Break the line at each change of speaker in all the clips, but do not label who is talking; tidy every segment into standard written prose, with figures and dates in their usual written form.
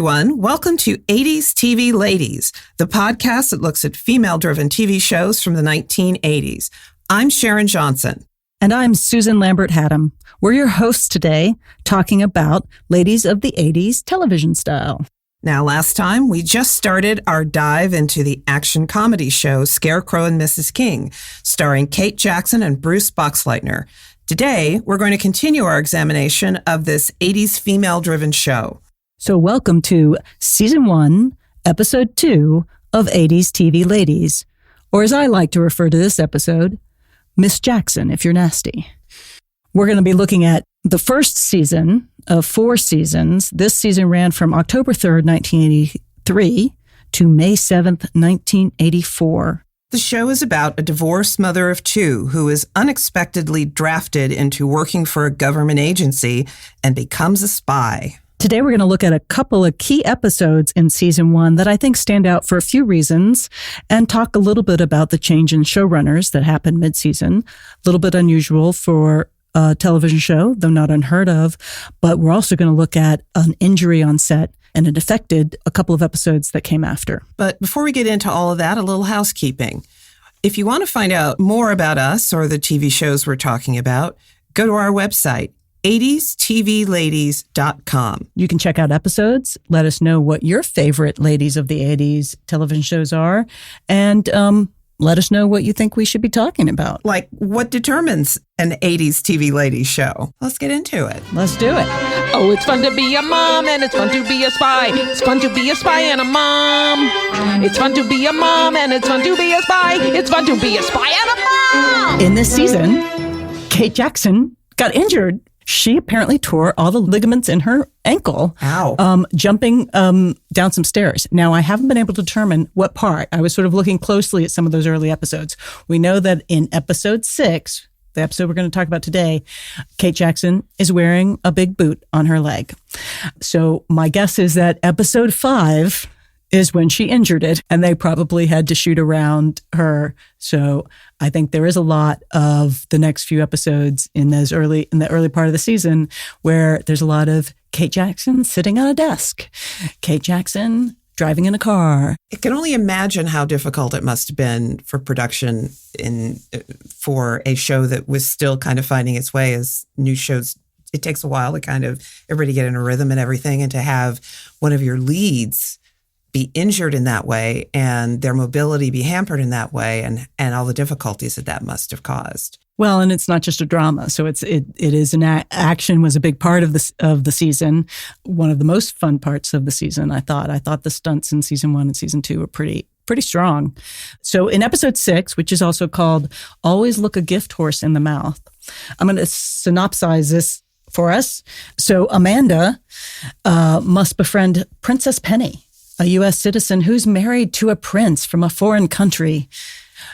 everyone. Welcome to 80s TV Ladies, the podcast that looks at female-driven TV shows from the 1980s. I'm Sharon Johnson.
And I'm Susan Lambert Hatam. We're your hosts today, talking about ladies of the 80s television style.
Now, last time, we just started our dive into the action comedy show Scarecrow and Mrs. King, starring Kate Jackson and Bruce Boxleitner. Today, we're going to continue our examination of this 80s female-driven show.
So welcome to Season 1, Episode 2 of 80s TV Ladies, or as I like to refer to this episode, Miss Jackson, if you're nasty. We're going to be looking at the first season of 4 seasons. This season ran from October 3rd, 1983 to May 7th, 1984.
The show is about a divorced mother of 2 who is unexpectedly drafted into working for a government agency and becomes a spy.
Today, we're going to look at a couple of key episodes in Season 1 that I think stand out for a few reasons and talk a little bit about the change in showrunners that happened mid-season. A little bit unusual for a television show, though not unheard of. But we're also going to look at an injury on set, and it affected a couple of episodes that came after.
But before we get into all of that, a little housekeeping. If you want to find out more about us or the TV shows we're talking about, go to our website, 80stvladies.com.
You can check out episodes, let us know what your favorite ladies of the 80s television shows are, and let us know what you think we should be talking about.
Like, what determines an 80s TV ladies show? Let's get into it.
Let's do it.
Oh, it's fun to be a mom and it's fun to be a spy. It's fun to be a spy and a mom. It's fun to be a mom and it's fun to be a spy. It's fun to be a spy and a mom.
In this season, Kate Jackson got injured. She apparently tore all the ligaments in her ankle.
Ow.
Jumping down some stairs. Now, I haven't been able to determine what part. I was sort of looking closely at some of those early episodes. We know that in episode 6, the episode we're going to talk about today, Kate Jackson is wearing a big boot on her leg. So my guess is that episode 5 is when she injured it, and they probably had to shoot around her. So I think there is a lot of the next few episodes in the early part of the season where there's a lot of Kate Jackson sitting on a desk, Kate Jackson driving in a car.
I can only imagine how difficult it must have been for production for a show that was still kind of finding its way as new shows. It takes a while to kind of everybody get in a rhythm and everything, and to have one of your leads be injured in that way and their mobility be hampered in that way, and all the difficulties that must have caused.
Well, and it's not just a drama. So it is action was a big part of the season. One of the most fun parts of the season, I thought. I thought the stunts in season 1 and season 2 were pretty strong. So in episode 6, which is also called Always Look a Gift Horse in the Mouth, I'm going to synopsize this for us. So Amanda must befriend Princess Penny, a U.S. citizen who's married to a prince from a foreign country,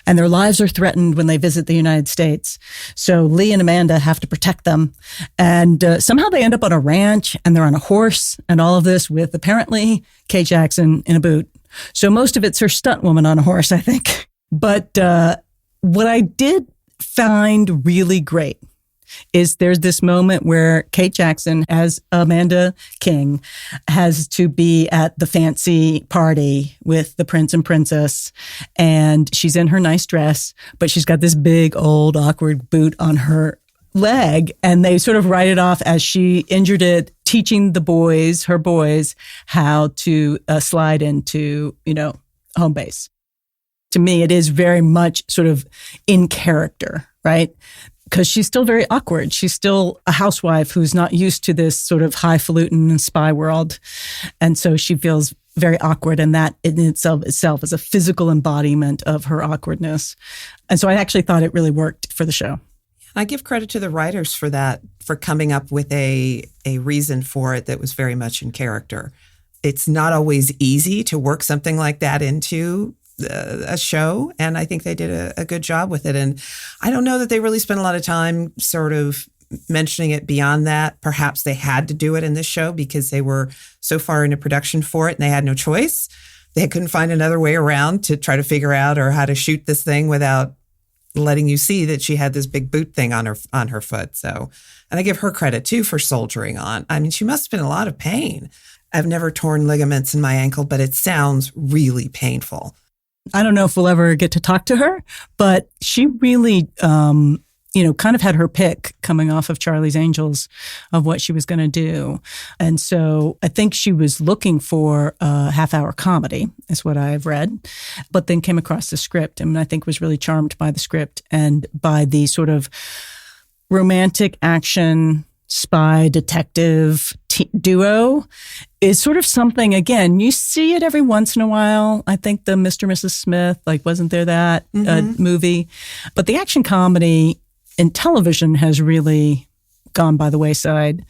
and their lives are threatened when they visit the United States. So Lee and Amanda have to protect them. And somehow they end up on a ranch, and they're on a horse, and all of this with apparently Kate Jackson in a boot. So most of it's her stunt woman on a horse, I think. But what I did find really great is there's this moment where Kate Jackson, as Amanda King, has to be at the fancy party with the prince and princess, and she's in her nice dress, but she's got this big, old, awkward boot on her leg, and they sort of write it off as she injured it, teaching her boys, how to slide into, home base. To me, it is very much sort of in character, right? Because she's still very awkward. She's still a housewife who's not used to this sort of highfalutin spy world. And so she feels very awkward, and that in itself is a physical embodiment of her awkwardness. And so I actually thought it really worked for the show.
I give credit to the writers for that, for coming up with a reason for it that was very much in character. It's not always easy to work something like that into a show, and I think they did a good job with it. And I don't know that they really spent a lot of time sort of mentioning it beyond that. Perhaps they had to do it in this show because they were so far into production for it and they had no choice. They couldn't find another way around to try to figure out or how to shoot this thing without letting you see that she had this big boot thing on her foot. So, and I give her credit too for soldiering on. I mean, she must have been in a lot of pain. I've never torn ligaments in my ankle, but it sounds really painful.
I don't know if we'll ever get to talk to her, but she really, kind of had her pick coming off of Charlie's Angels of what she was going to do. And so I think she was looking for a half-hour comedy, is what I've read, but then came across the script and I think was really charmed by the script and by the sort of romantic action spy detective duo is sort of something, again, you see it every once in a while. I think the Mr. and Mrs. Smith, wasn't there that movie? But the action comedy in television has really gone by the wayside.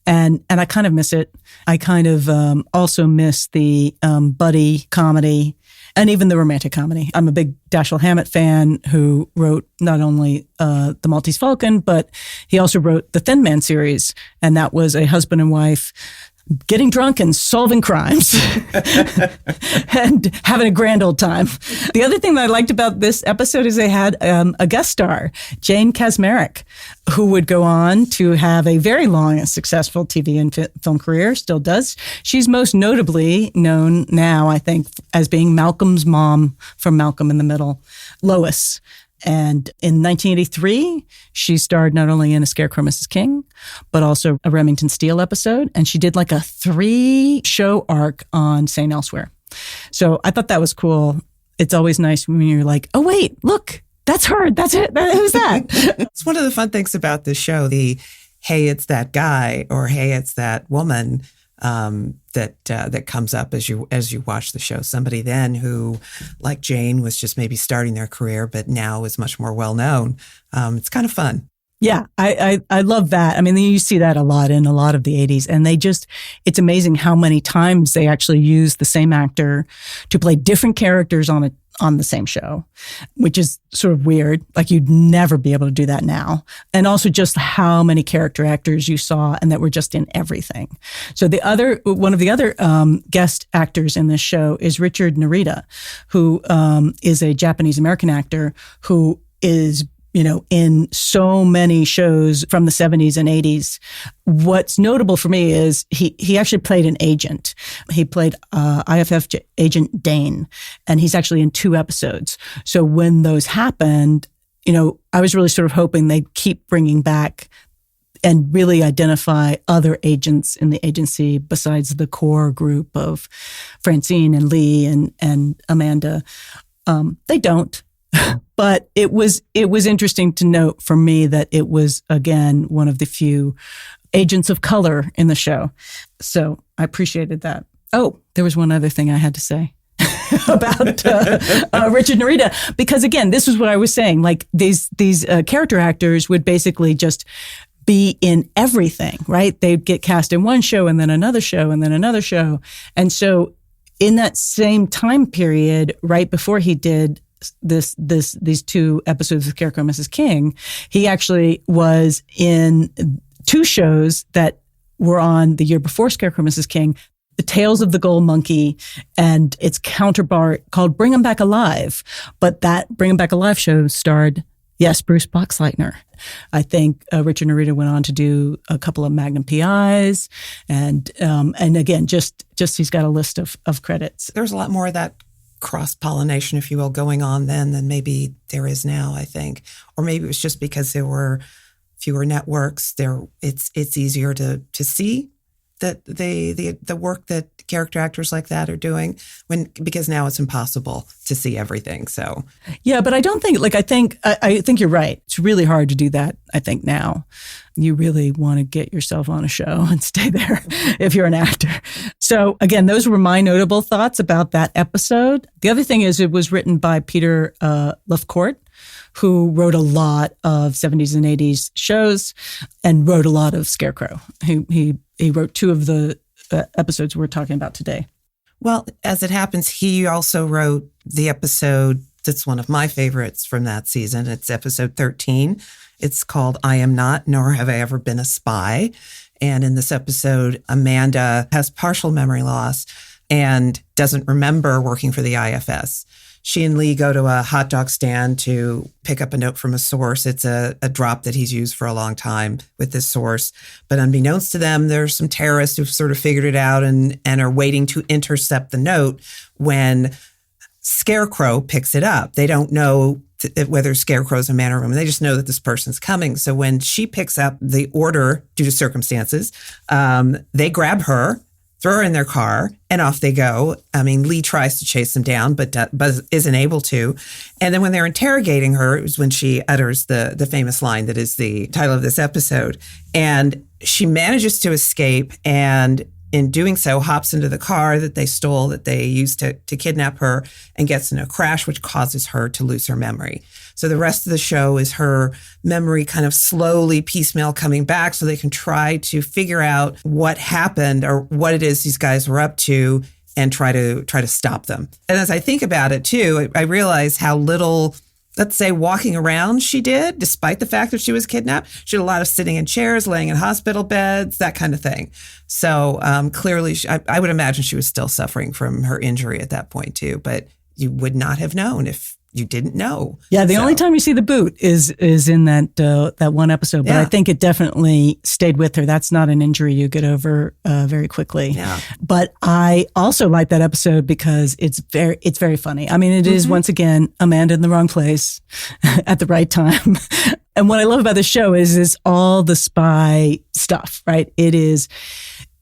And I kind of miss it. I kind of also miss the buddy comedy and even the romantic comedy. I'm a big Dashiell Hammett fan who wrote not only The Maltese Falcon, but he also wrote the Thin Man series. And that was a husband and wife getting drunk and solving crimes and having a grand old time. The other thing that I liked about this episode is they had a guest star, Jane Kaczmarek, who would go on to have a very long and successful TV and film career, still does. She's most notably known now, I think, as being Malcolm's mom from Malcolm in the Middle, Lois. And in 1983, she starred not only in A Scarecrow Mrs. King, but also a Remington Steele episode. And she did a 3-show arc on St. Elsewhere. So I thought that was cool. It's always nice when you're like, oh, wait, look, that's her. That's it. Who's that?
It's one of the fun things about this show, the, hey, it's that guy, or hey, it's that woman, that comes up as you watch the show. Somebody then who, like Jane, was just maybe starting their career, but now is much more well known. It's kind of fun.
Yeah, I love that. I mean, you see that a lot in a lot of the 80s. And it's amazing how many times they actually use the same actor to play different characters on the same show, which is sort of weird. You'd never be able to do that now. And also just how many character actors you saw and that were just in everything. So one of the other guest actors in this show is Richard Narita, who is a Japanese American actor who is in so many shows from the 70s and 80s. What's notable for me is he actually played an agent. He played IFF agent Dane, and he's actually in 2 episodes. So when those happened, I was really sort of hoping they'd keep bringing back and really identify other agents in the agency besides the core group of Francine and Lee and Amanda. They don't. But it was interesting to note for me that it was, again, one of the few agents of color in the show. So I appreciated that. Oh, there was one other thing I had to say about Richard Narita, because again, this is what I was saying. These character actors would basically just be in everything, right? They'd get cast in one show and then another show and then another show. And so in that same time period, right before he did these 2 episodes of Scarecrow Mrs. King, he actually was in 2 shows that were on the year before Scarecrow Mrs. King, The Tales of the Gold Monkey and its counterpart called Bring 'Em Back Alive. But that Bring 'Em Back Alive show starred, yes, Bruce Boxleitner. I think Richard Narita went on to do a couple of Magnum PIs, and again, just he's got a list of credits.
There's a lot more of that cross-pollination, if you will, going on then than maybe there is now, I think. Or maybe it was just because there were fewer networks. It's easier to see that the work that character actors like that are doing because now it's impossible to see everything. So
yeah, but I don't think I think you're right. It's really hard to do that. I think now you really want to get yourself on a show and stay there if you're an actor. So again, those were my notable thoughts about that episode. The other thing is it was written by Peter Lovecourt, who wrote a lot of 70s and 80s shows and wrote a lot of Scarecrow. He wrote 2 of the episodes we're talking about today.
Well, as it happens, he also wrote the episode that's one of my favorites from that season. It's episode 13. It's called I Am Not, Nor Have I Ever Been a Spy. And in this episode, Amanda has partial memory loss and doesn't remember working for the IFS. she and Lee go to a hot dog stand to pick up a note from a source. It's a drop that he's used for a long time with this source. But unbeknownst to them, there's some terrorists who've sort of figured it out and are waiting to intercept the note when Scarecrow picks it up. They don't know whether Scarecrow's a man or a woman. They just know that this person's coming. So when she picks up the order due to circumstances, they grab her, throw her in their car, and off they go. I mean, Lee tries to chase them down, but isn't able to. And then when they're interrogating her, it was when she utters the famous line that is the title of this episode. And she manages to escape, and in doing so, hops into the car that they stole, that they used to kidnap her, and gets in a crash, which causes her to lose her memory. So the rest of the show is her memory kind of slowly piecemeal coming back so they can try to figure out what happened or what it is these guys were up to and try to stop them. And as I think about it too, I realize how little, let's say, walking around she did, despite the fact that she was kidnapped. She did a lot of sitting in chairs, laying in hospital beds, that kind of thing. So clearly, I would imagine she was still suffering from her injury at that point too, but you would not have known if you didn't know.
Yeah, the only time you see the boot is in that one episode, but I think it definitely stayed with her. That's not an injury you get over very quickly.
Yeah.
But I also like that episode because it's very funny. I mean, it is once again Amanda in the wrong place at the right time. And what I love about the show is all the spy stuff, right?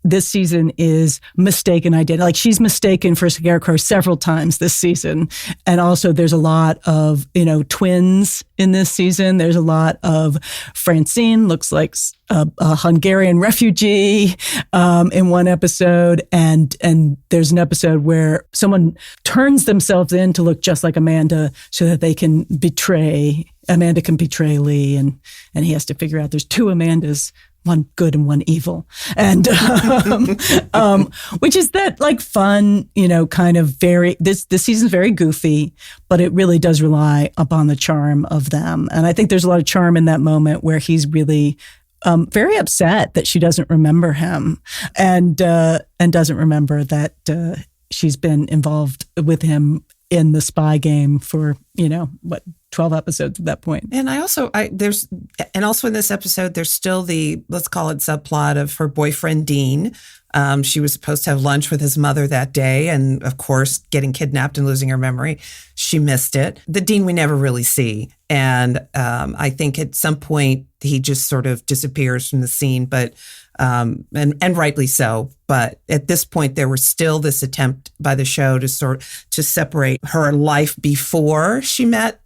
This season is mistaken identity. Like, she's mistaken for Scarecrow several times this season. And also there's a lot of, twins in this season. There's a lot of Francine looks like a Hungarian refugee in one episode. And there's an episode where someone turns themselves in to look just like Amanda so that Amanda can betray Lee. And he has to figure out there's two Amandas, one good and one evil. And, which is that like fun, kind of this season's very goofy, but it really does rely upon the charm of them. And I think there's a lot of charm in that moment where he's really, very upset that she doesn't remember him and doesn't remember that, she's been involved with him in the spy game for, 12 episodes at that point.
And also in this episode, there's still the, let's call it subplot of her boyfriend, Dean. She was supposed to have lunch with his mother that day. And of course, getting kidnapped and losing her memory, she missed it. The Dean we never really see. And I think at some point he just sort of disappears from the scene, but and rightly so. But at this point, there was still this attempt by the show to separate her life before she met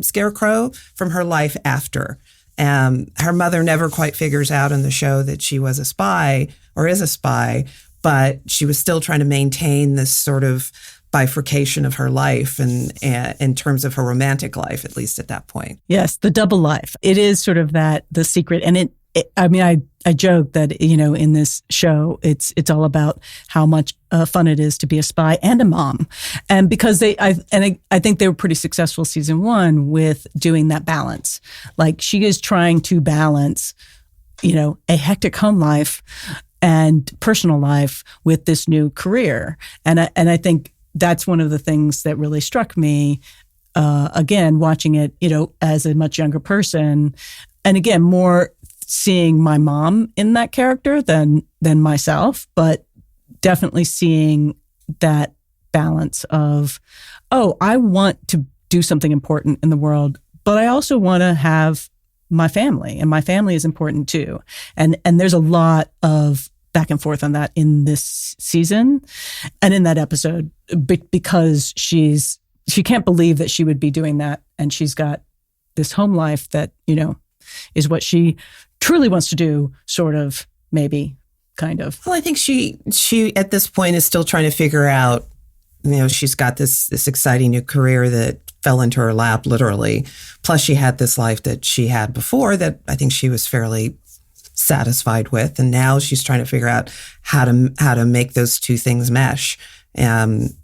Scarecrow from her life after. Her mother never quite figures out in the show that she was a spy or is a spy, but she was still trying to maintain this sort of bifurcation of her life and in terms of her romantic life, at least at that point.
Yes, the double life. It is sort of the secret. And I joke that, in this show, it's all about how much fun it is to be a spy and a mom. And because I think they were pretty successful season one with doing that balance. Like, she is trying to balance, a hectic home life and personal life with this new career. And I think that's one of the things that really struck me, again, watching it, as a much younger person. And again, more seeing my mom in that character than myself, but definitely seeing that balance of, I want to do something important in the world, but I also want to have my family, and my family is important too. And there's a lot of back and forth on that in this season and in that episode, because she can't believe that she would be doing that, and she's got this home life that, is what she truly wants to do, sort of, maybe, kind of.
Well, I think she at this point is still trying to figure out, she's got this exciting new career that fell into her lap, literally. Plus she had this life that she had before that I think she was fairly satisfied with. And now she's trying to figure out how to make those two things mesh. And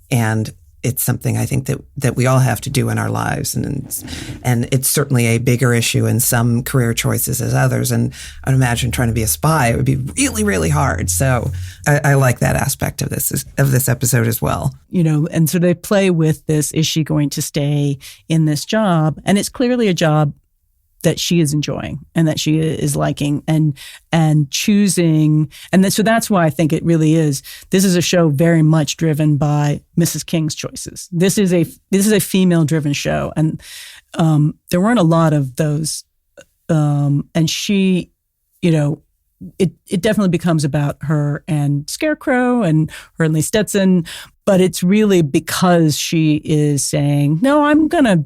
it's something I think that we all have to do in our lives. And it's certainly a bigger issue in some career choices as others. And I'd imagine trying to be a spy, it would be really, really hard. So I like that aspect of this episode as well.
And so they play with this, is she going to stay in this job? And it's clearly a job that she is enjoying and that she is liking and choosing. And so that's why I think it really is. This is a show very much driven by Mrs. King's choices. This is a female driven show. And there weren't a lot of those. And she, it definitely becomes about her and Scarecrow and her and Lee Stetson. But it's really because she is saying, no, I'm going to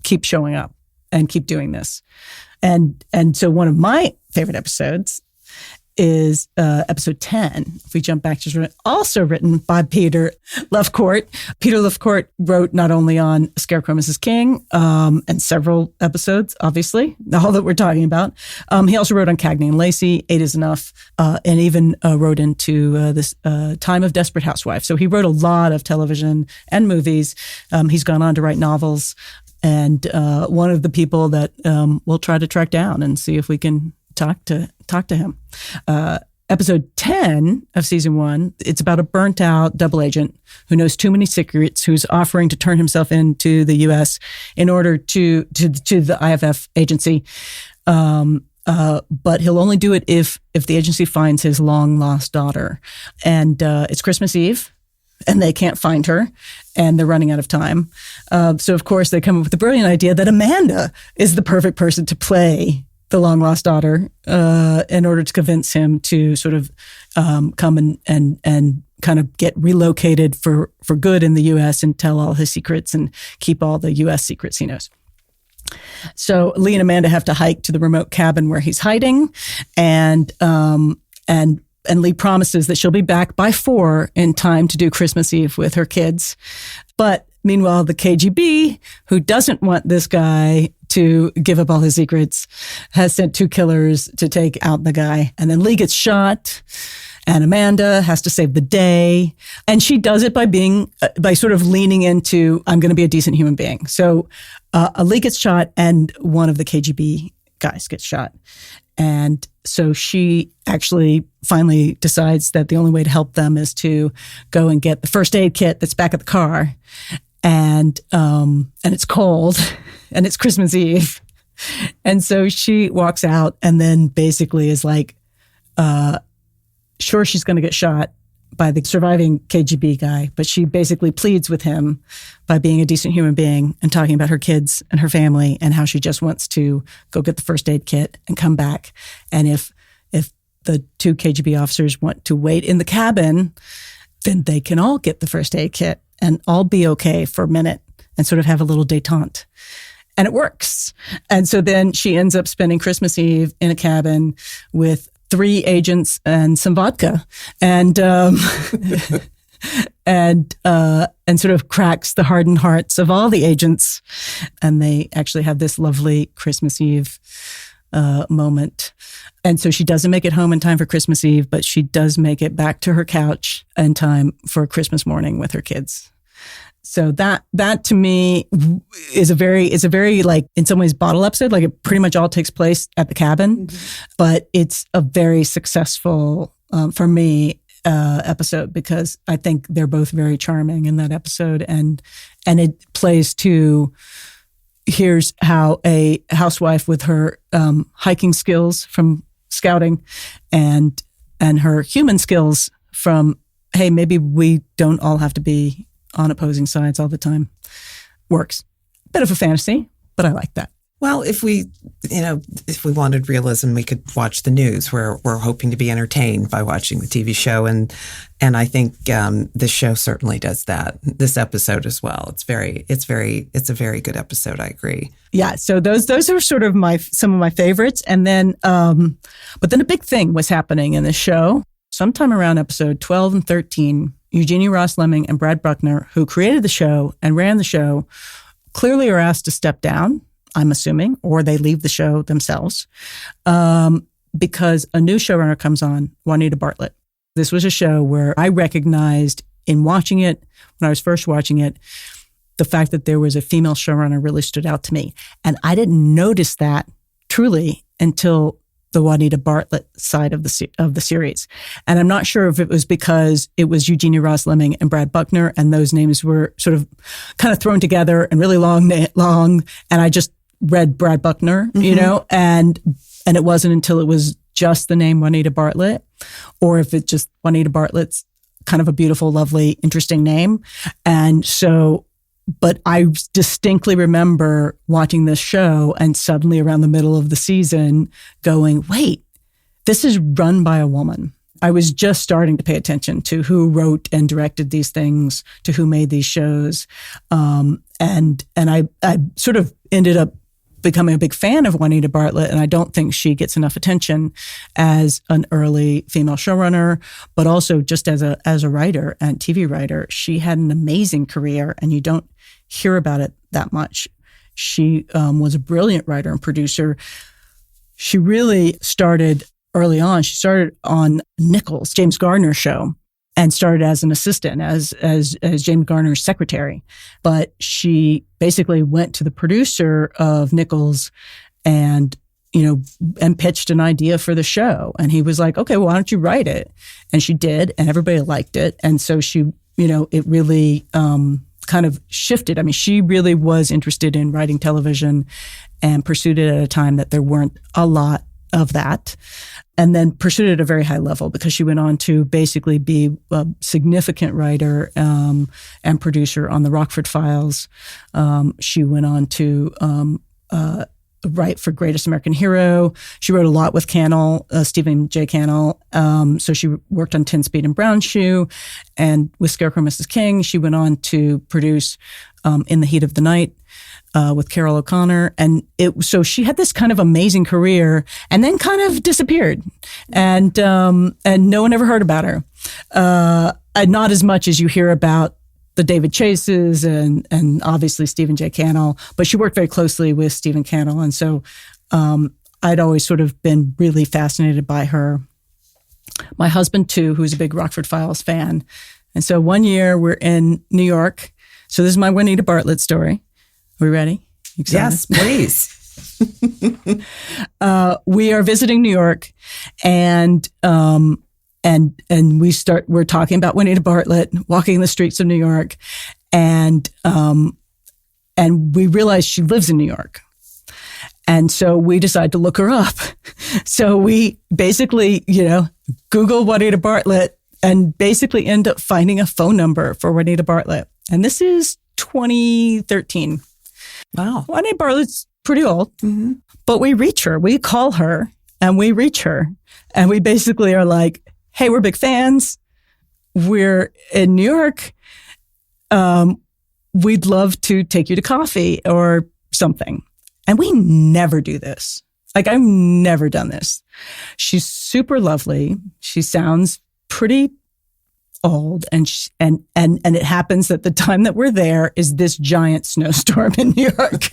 keep showing up and keep doing this. And so one of my favorite episodes is episode 10. If we jump back to also written by Peter Lovecourt. Peter Lovecourt wrote not only on Scarecrow Mrs. King and several episodes, obviously, all that we're talking about. He also wrote on Cagney and Lacey, 8 is Enough, and even wrote into this Time of Desperate Housewife. So he wrote a lot of television and movies. He's gone on to write novels. And one of the people that we'll try to track down and see if we can talk to him. Episode 10 of season 1, it's about a burnt out double agent who knows too many secrets, who's offering to turn himself into the U.S. in order to the IFF agency. But he'll only do it if the agency finds his long lost daughter. And it's Christmas Eve. And they can't find her, and they're running out of time. So, of course, they come up with the brilliant idea that Amanda is the perfect person to play the long-lost daughter in order to convince him to sort of come and kind of get relocated for good in the U.S. and tell all his secrets and keep all the U.S. secrets he knows. So Lee and Amanda have to hike to the remote cabin where he's hiding, and Lee promises that she'll be back by 4 in time to do Christmas Eve with her kids. But meanwhile, the KGB, who doesn't want this guy to give up all his secrets, has sent 2 killers to take out the guy. And then Lee gets shot, and Amanda has to save the day. And she does it by sort of leaning into, I'm going to be a decent human being. So Lee gets shot, and one of the KGB guys gets shot. And so she actually finally decides that the only way to help them is to go and get the first aid kit that's back at the car. And it's cold and it's Christmas Eve. And so she walks out and then basically is like, sure, she's going to get shot by the surviving KGB guy, but she basically pleads with him by being a decent human being and talking about her kids and her family and how she just wants to go get the first aid kit and come back. And if the 2 KGB officers want to wait in the cabin, then they can all get the first aid kit and all be okay for a minute and sort of have a little détente. And it works. And so then she ends up spending Christmas Eve in a cabin with 3 agents and some vodka, and sort of cracks the hardened hearts of all the agents. And they actually have this lovely Christmas Eve moment. And so she doesn't make it home in time for Christmas Eve, but she does make it back to her couch in time for Christmas morning with her kids. So that to me is a very like in some ways bottle episode. Like it pretty much all takes place at the cabin, but it's a very successful for me episode because I think they're both very charming in that episode, and it plays to here's how a housewife with her hiking skills from scouting and her human skills from hey, maybe we don't all have to be on opposing sides all the time works. Bit of a fantasy, but I like that.
Well, if we wanted realism, we could watch the news. We're hoping to be entertained by watching the TV show, and I think this show certainly does that. This episode as well. It's a very good episode. I agree.
Yeah. So those are sort of some of my favorites, and then but then a big thing was happening in the show sometime around episode 12 and 13. Eugenie Ross-Lemming and Brad Buckner, who created the show and ran the show, clearly are asked to step down, I'm assuming, or they leave the show themselves, because a new showrunner comes on, Juanita Bartlett. This was a show where I recognized in watching it, when I was first watching it, the fact that there was a female showrunner really stood out to me. And I didn't notice that truly until the Juanita Bartlett side of the series. And I'm not sure if it was because it was Eugenie Ross-Lemming and Brad Buckner, and those names were sort of kind of thrown together and really long, and I just read Brad Buckner, and it wasn't until it was just the name Juanita Bartlett, or if it's just Juanita Bartlett's kind of a beautiful, lovely, interesting name. And so, but I distinctly remember watching this show and suddenly around the middle of the season going, wait, this is run by a woman. I was just starting to pay attention to who wrote and directed these things, to who made these shows. And I sort of ended up becoming a big fan of Juanita Bartlett, and I don't think she gets enough attention as an early female showrunner, but also just as a writer and TV writer. She had an amazing career, and you don't hear about it that much. She was a brilliant writer and producer. She really started early on. She started on Nichols, James Garner's show, and started as an assistant, as James Garner's secretary. But she basically went to the producer of Nichols and pitched an idea for the show. And he was like, okay, well, why don't you write it? And she did, and everybody liked it. And so she, it really kind of shifted. I mean, she really was interested in writing television and pursued it at a time that there weren't a lot of that. And then pursued it at a very high level because she went on to basically be a significant writer and producer on the Rockford Files. She went on to write for Greatest American Hero. She wrote a lot with Cannell, Stephen J. Cannell. So she worked on 10 Speed and Brown Shoe. And with Scarecrow Mrs. King, she went on to produce In the Heat of the Night. With Carol O'Connor. And so she had this kind of amazing career and then kind of disappeared. And no one ever heard about her. And not as much as you hear about the David Chases and obviously Stephen J. Cannell, but she worked very closely with Stephen Cannell. And so I'd always sort of been really fascinated by her. My husband, too, who's a big Rockford Files fan. And so one year we're in New York. So this is my Juanita Bartlett story. Are we ready? Excited?
Yes, please.
We are visiting New York, and we're talking about Juanita Bartlett, walking the streets of New York, and we realize she lives in New York. And so we decide to look her up. So we basically, Google Juanita Bartlett and basically end up finding a phone number for Juanita Bartlett. And this is 2013.
Wow.
Juanita Bartlett's pretty old, but we reach her. We call her and we reach her. And we basically are like, hey, we're big fans. We're in New York. We'd love to take you to coffee or something. And we never do this. Like, I've never done this. She's super lovely. She sounds pretty old, and it happens that the time that we're there is this giant snowstorm in New York.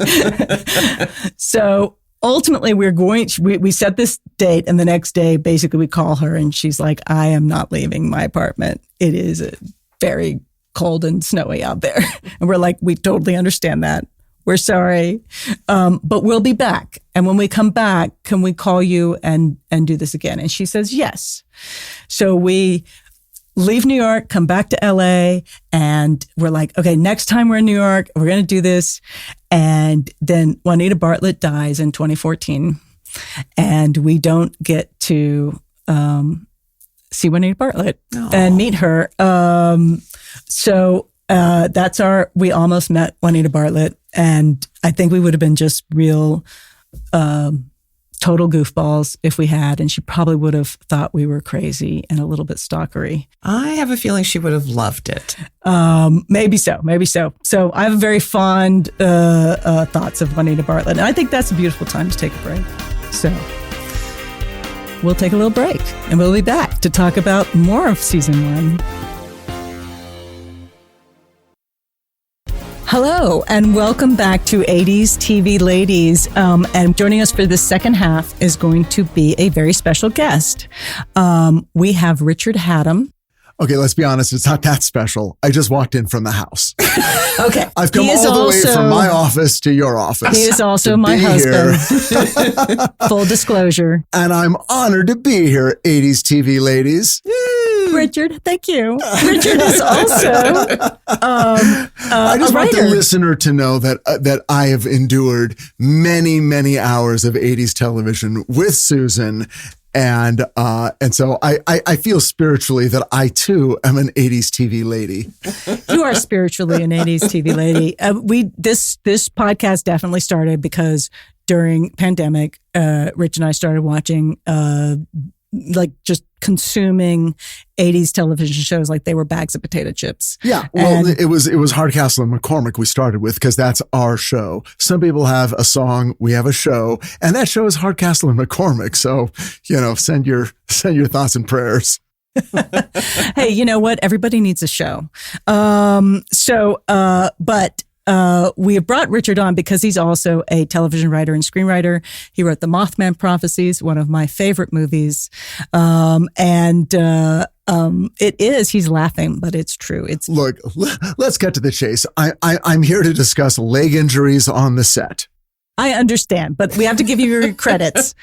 So ultimately we set this date, and the next day basically we call her and she's like, I am not leaving my apartment. It is very cold and snowy out there. And we're like, we totally understand that. We're sorry. But we'll be back. And when we come back, can we call you and do this again? And she says, yes. So we leave New York, come back to LA, and we're like, okay, next time we're in New York, we're going to do this. And then Juanita Bartlett dies in 2014, and we don't get to see Juanita Bartlett and meet her. So we almost met Juanita Bartlett, and I think we would have been just real total goofballs if we had, and she probably would have thought we were crazy and a little bit stalkery.
I have a feeling she would have loved it.
Maybe so. So I have very fond thoughts of Juanita Bartlett, and I think that's a beautiful time to take a break. So we'll take a little break, and we'll be back to talk about more of season 1. Hello, and welcome back to 80s TV Ladies. And joining us for the second half is going to be a very special guest. We have Richard Hatam.
Okay, let's be honest. It's not that special. I just walked in from the house.
Okay.
I've come all the way from my office to your office.
He is also my husband. Full disclosure.
And I'm honored to be here, 80s TV ladies.
Richard, thank you. Richard is also
I just
a
want the
writer.
listener to know that I have endured many, many hours of 80s television with Susan. And so I feel spiritually that I too am an 80s TV lady.
You are spiritually an 80s TV lady. This podcast definitely started because during pandemic, Rich and I started watching just consuming 80s television shows like they were bags of potato chips.
Yeah. Well, it was Hardcastle and McCormick we started with because that's our show. Some people have a song, we have a show, and that show is Hardcastle and McCormick. So, send your thoughts and prayers.
Hey, you know what? Everybody needs a show. We have brought Richard on because he's also a television writer and screenwriter. He wrote The Mothman Prophecies, one of my favorite movies. He's laughing, but it's true.
Look, let's get to the chase. I'm here to discuss leg injuries on the set.
I understand, but we have to give you your credits.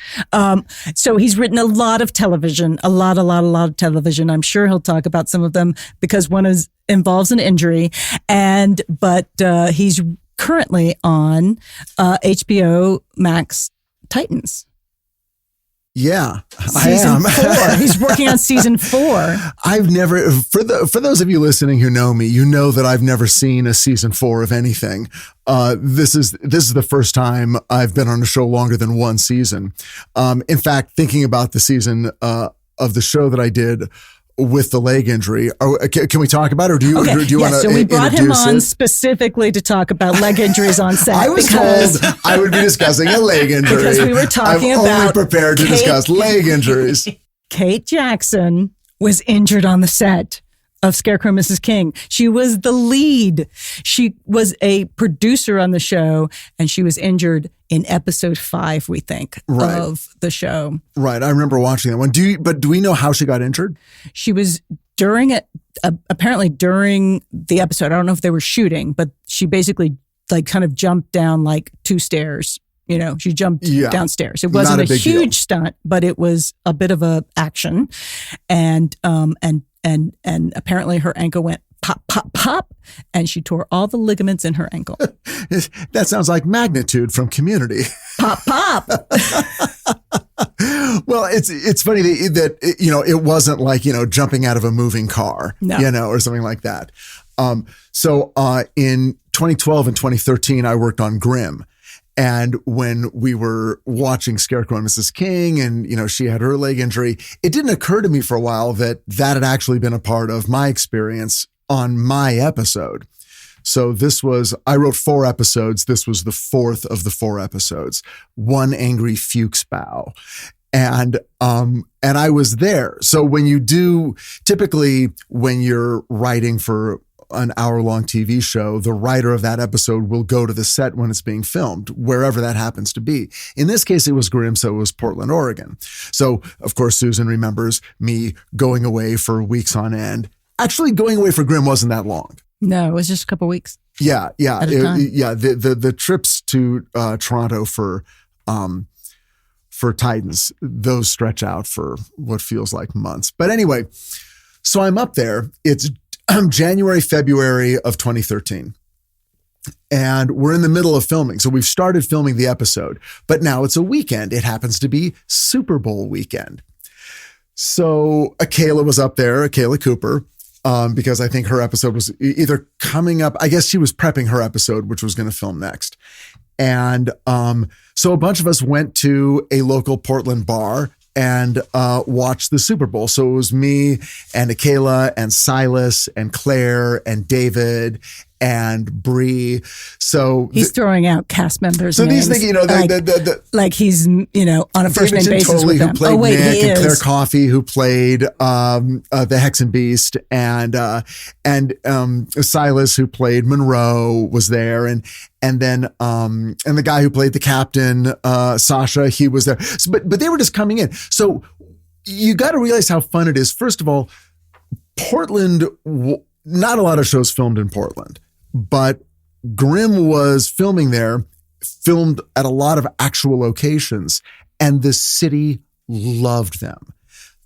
So he's written a lot of television, a lot of television. I'm sure he'll talk about some of them because one involves an injury. But he's currently on HBO Max Titans.
Yeah,
Season 4. He's working on season 4.
I've never, for those of you listening who know me, you know that I've never seen a season 4 of anything. This is the first time I've been on a show longer than one season. In fact, thinking about the season of the show that I did with the leg injury, can we talk about it, or do you want to?
So we brought him on specifically to talk about leg injuries on set.
I was told I would be discussing a leg injury
because we were talking
I'm
about
only prepared to discuss leg injuries.
Kate Jackson was injured on the set of Scarecrow Mrs. King. She was the lead. She was a producer on the show, and she was injured in episode 5, we think, of the show.
Right. I remember watching that one. Do we know how she got injured?
She was apparently during the episode. I don't know if they were shooting, but she basically kind of jumped down 2 stairs. She jumped downstairs. It wasn't a huge stunt, but it was a bit of a action. And apparently her ankle went pop, pop, pop, and she tore all the ligaments in her ankle.
That sounds like Magnitude from Community.
Pop, pop.
Well, it's funny that it wasn't like, jumping out of a moving car, or something like that. So in 2012 and 2013, I worked on Grimm. And when we were watching Scarecrow Mrs. King and, she had her leg injury, it didn't occur to me for a while that had actually been a part of my experience on my episode. So I wrote 4 episodes. This was the 4th of the 4 episodes, One Angry Fuchs Bow. And I was there. So typically when you're writing for an hour-long TV show, the writer of that episode will go to the set when it's being filmed, wherever that happens to be. In this case, it was Grimm, so it was Portland, Oregon. So, of course, Susan remembers me going away for weeks on end. Actually, going away for Grimm wasn't that long.
No, it was just a couple of weeks.
Yeah.
At a time.
The trips to Toronto for Titans, those stretch out for what feels like months. But anyway, so I'm up there. It's January, February of 2013. And we're in the middle of filming. So we've started filming the episode, but now it's a weekend. It happens to be Super Bowl weekend. So Akela was up there, Akela Cooper, because I think her episode was either coming up. I guess she was prepping her episode, which was going to film next. And so a bunch of us went to a local Portland bar and watched the Super Bowl. So it was me and Akela and Silas and Claire and David and Bree. So
he's throwing out cast members.
So
names,
these things,
like he's on a first name basis
Tolley,
with them.
who played Nick, and Claire Coffey, who played the Hexen Beast, and Silas, who played Monroe, was there, and then the guy who played the captain, Sasha, he was there. So, but they were just coming in. So you got to realize how fun it is. First of all, Portland, not a lot of shows filmed in Portland, but Grimm was filming there, filmed at a lot of actual locations, and the city loved them.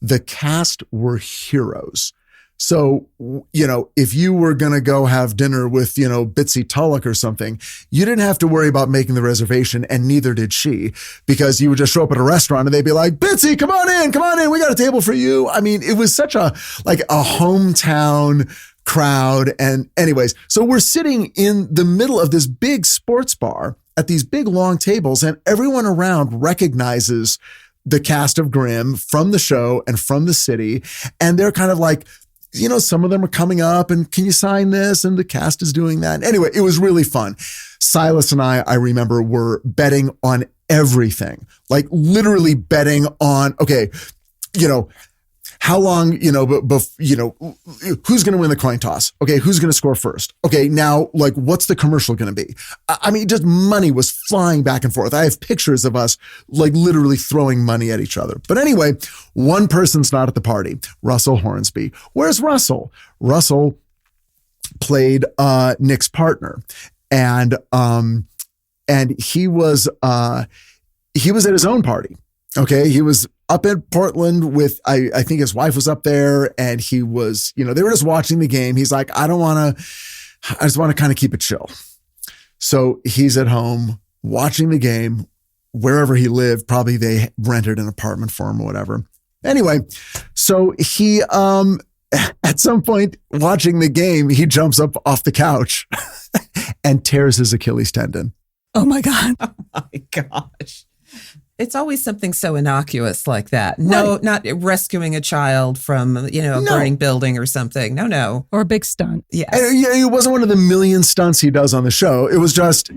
The cast were heroes. So, if you were going to go have dinner with, Bitsy Tulloch or something, you didn't have to worry about making the reservation, and neither did she, because you would just show up at a restaurant and they'd be like, Bitsy, come on in. We got a table for you. I mean, it was such a hometown crowd. And anyways, so we're sitting in the middle of this big sports bar at these big long tables, and everyone around recognizes the cast of Grimm from the show and from the city. And they're kind of like, some of them are coming up and can you sign this? And the cast is doing that. Anyway, it was really fun. Silas and I remember, were betting on everything, like literally betting on, okay, how long, who's going to win the coin toss? Okay, who's going to score first? Okay, now, what's the commercial going to be? I mean, just money was flying back and forth. I have pictures of us, literally throwing money at each other. But anyway, one person's not at the party, Russell Hornsby. Where's Russell? Russell played Nick's partner. And he was at his own party. Okay, he was up in Portland with, I think his wife was up there, and he was, they were just watching the game. He's like, I just want to kind of keep it chill. So he's at home watching the game wherever he lived. Probably they rented an apartment for him or whatever. Anyway, so he, at some point watching the game, he jumps up off the couch and tears his Achilles tendon.
Oh my God.
Oh my gosh. It's always something so innocuous like that. No, right. Not rescuing a child from, a burning building or something. No.
Or a big stunt.
Yes.
It wasn't one of the million stunts he does on the show. It wasn't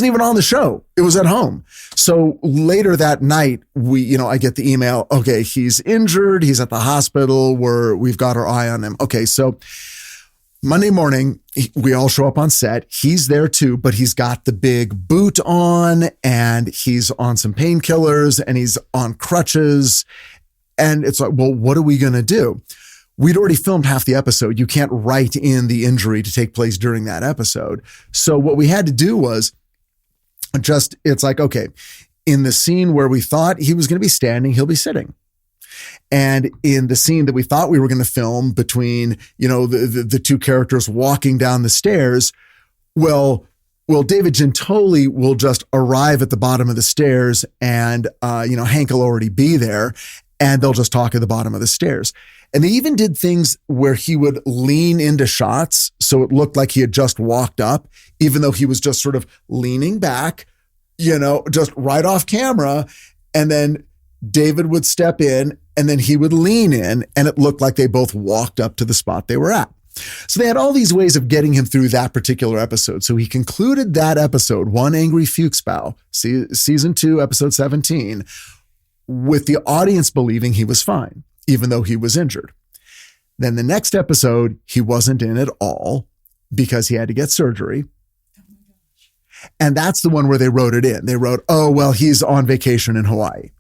even on the show. It was at home. So later that night, I get the email. Okay, he's injured. He's at the hospital. We've got our eye on him. Okay, so Monday morning, we all show up on set. He's there too, but he's got the big boot on, and he's on some painkillers, and he's on crutches. And it's like, well, what are we going to do? We'd already filmed half the episode. You can't write in the injury to take place during that episode. So what we had to do was it's like, okay, in the scene where we thought he was going to be standing, he'll be sitting. And in the scene that we thought we were going to film between, the two characters walking down the stairs, well, David Gentoli will just arrive at the bottom of the stairs, and, Hank will already be there, and they'll just talk at the bottom of the stairs. And they even did things where he would lean into shots, so it looked like he had just walked up, even though he was just sort of leaning back, just right off camera. And then David would step in, and then he would lean in, and it looked like they both walked up to the spot they were at. So they had all these ways of getting him through that particular episode. So he concluded that episode, One Angry Fuchsbow, season 2, episode 17, with the audience believing he was fine, even though he was injured. Then the next episode, he wasn't in at all because he had to get surgery. And that's the one where they wrote it in. They wrote, oh, well, he's on vacation in Hawaii.